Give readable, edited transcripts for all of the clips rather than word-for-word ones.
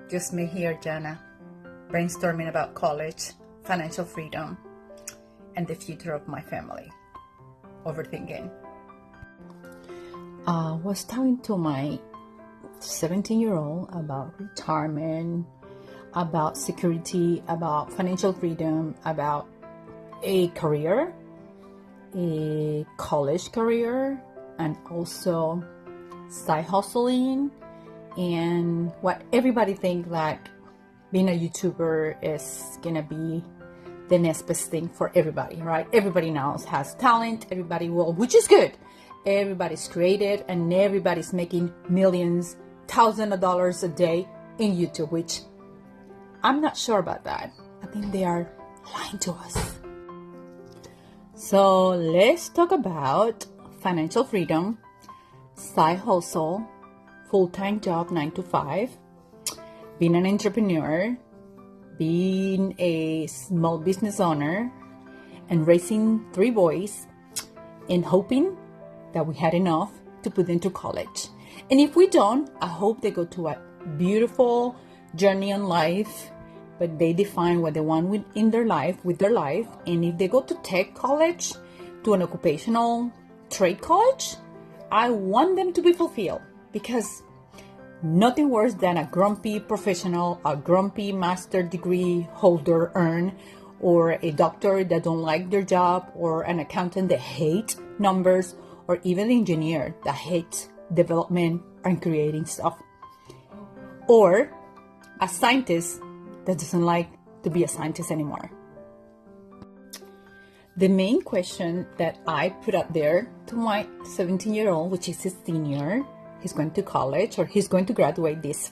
Just me here, Jana, brainstorming about college, financial freedom, and the future of my family. Overthinking. I was talking to my 17-year-old about retirement, about security, about financial freedom, about a career, a college career, and also side hustling, and what everybody think like being a YouTuber is gonna be the next best thing for everybody, right? Everybody now has talent, everybody will, which is good. Everybody's creative and everybody's making millions, thousands of dollars a day in YouTube, which I'm not sure about that. I think they are lying to us. So let's talk about financial freedom, side hustle, full-time job 9 to 5, being an entrepreneur, being a small business owner, and raising 3 boys, and hoping that we had enough to put them to college. And if we don't, I hope they go to a beautiful journey in life, but they define what they want in their life, with their life. And if they go to tech college, to an occupational trade college, I want them to be fulfilled, because nothing worse than a grumpy professional, a grumpy master degree holder or a doctor that don't like their job, or an accountant that hates numbers, or even an engineer that hates development and creating stuff, or a scientist that doesn't like to be a scientist anymore. The main question that I put out there to my 17-year-old, which is a senior, he's going to college, or he's going to graduate this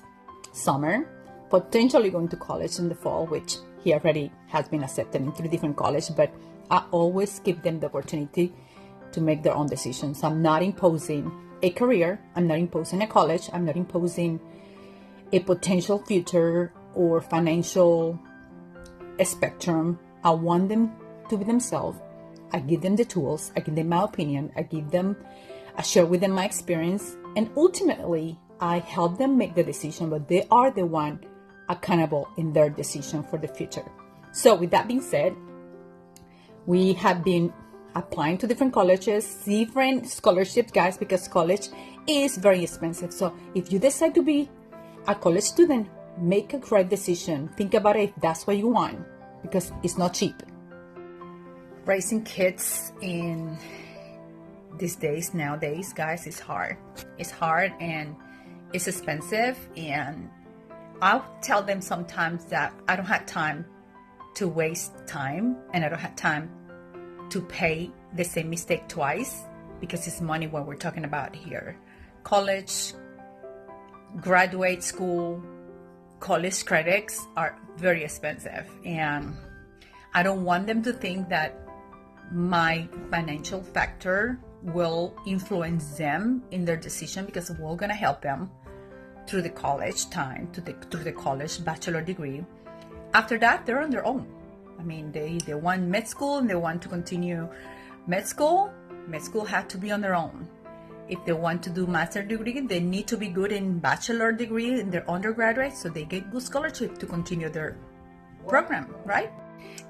summer, potentially going to college in the fall, which he already has been accepted in 3 different colleges, but I always give them the opportunity to make their own decisions. I'm not imposing a career, I'm not imposing a college, I'm not imposing a potential future or financial spectrum. I want them to be themselves. I give them the tools, I give them my opinion, I share with them my experience, and ultimately I help them make the decision, but they are the one accountable in their decision for the future. So with that being said, we have been applying to different colleges, different scholarships, guys, because college is very expensive. So if you decide to be a college student, make a great decision. Think about it if that's what you want, because it's not cheap. Raising kids in these days, nowadays, guys, is hard. It's hard and it's expensive, and I'll tell them sometimes that I don't have time to waste time, and I don't have time to pay the same mistake twice, because it's money what we're talking about here. College, graduate school, college credits are very expensive, and I don't want them to think that my financial factor will influence them in their decision, because we're going to help them through the college time, through the college bachelor degree. After that, they're on their own. I mean, they want med school and they want to continue med school have to be on their own. If they want to do master degree, they need to be good in bachelor degree in their undergraduate, so they get good scholarship to continue their program, right?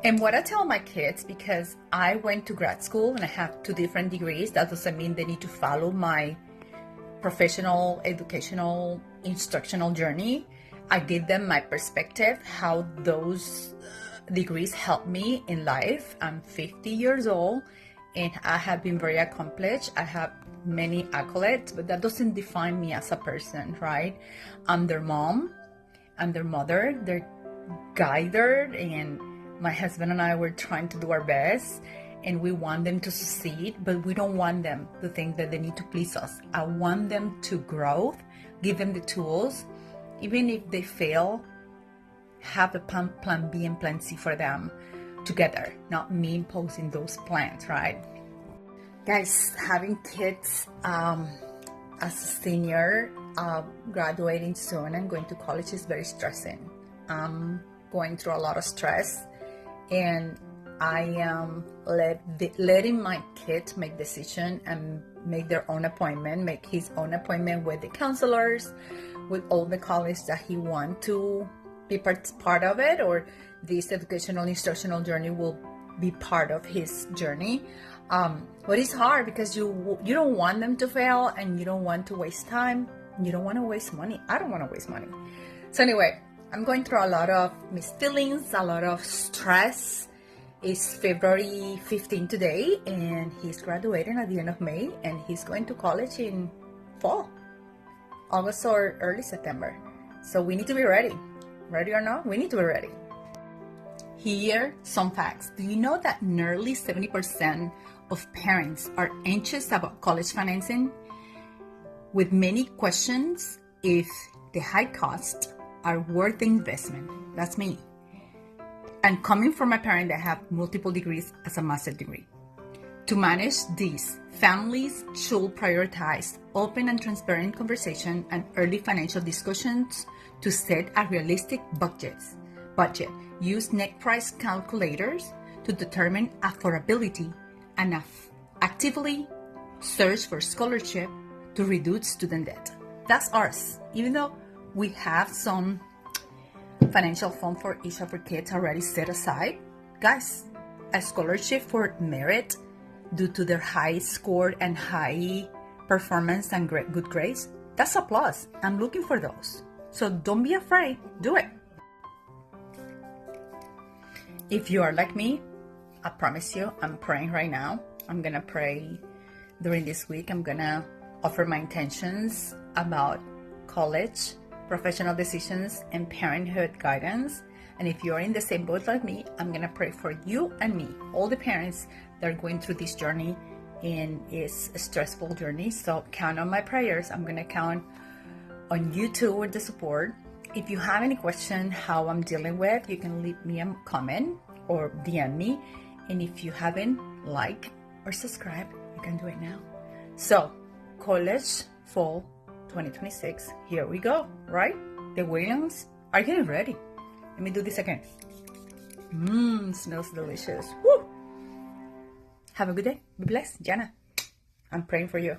And what I tell my kids, because I went to grad school and I have 2 different degrees, that doesn't mean they need to follow my professional, educational, instructional journey. I give them my perspective, how those degrees help me in life. I'm 50 years old and I have been very accomplished. I have many accolades, but that doesn't define me as a person, right? I'm their mom, I'm their mother, their guider, and my husband and I were trying to do our best, and we want them to succeed, but we don't want them to think that they need to please us. I want them to grow, give them the tools. Even if they fail, have the plan B and plan C for them together, not me imposing those plans, right? Guys, having kids as a senior, graduating soon and going to college is very stressing. I'm going through a lot of stress, and I am letting my kid make decision and make their own appointment, make his own appointment with the counselors, with all the college that he want to be part of it, or this educational instructional journey will be part of his journey. But it's hard because you don't want them to fail, and you don't want to waste time. You don't want to waste money. I don't want to waste money. So anyway, I'm going through a lot of mixed feelings, a lot of stress. It's February 15 today, and he's graduating at the end of May, and he's going to college in fall, August or early September. So we need to be ready. Ready or not, we need to be ready. Here, some facts. Do you know that nearly 70% of parents are anxious about college financing, with many questions if the high costs are worth the investment? That's me. And coming from a parent that have multiple degrees as a master's degree. To manage this, families should prioritize open and transparent conversation and early financial discussions to set a realistic budget. Use net price calculators to determine affordability and actively search for scholarship to reduce student debt. That's ours. Even though we have some financial fund for each of our kids already set aside, guys, a scholarship for merit due to their high score and high performance and good grades, that's a plus. I'm looking for those. So don't be afraid, do it. If you are like me, I promise you, I'm praying right now. I'm gonna pray during this week. I'm gonna offer my intentions about college, professional decisions, and parenthood guidance. And if you're in the same boat like me, I'm gonna pray for you and me, all the parents that are going through this journey, and it's a stressful journey. So count on my prayers. I'm gonna count on you too with the support. If you have any question how I'm dealing with, you can leave me a comment or DM me. And if you haven't liked or subscribed, you can do it now. So college fall 2026, here we go, right? The Williams are getting ready. Let me do this again. Smells delicious. Woo! Have a good day. Be blessed. Jana, I'm praying for you.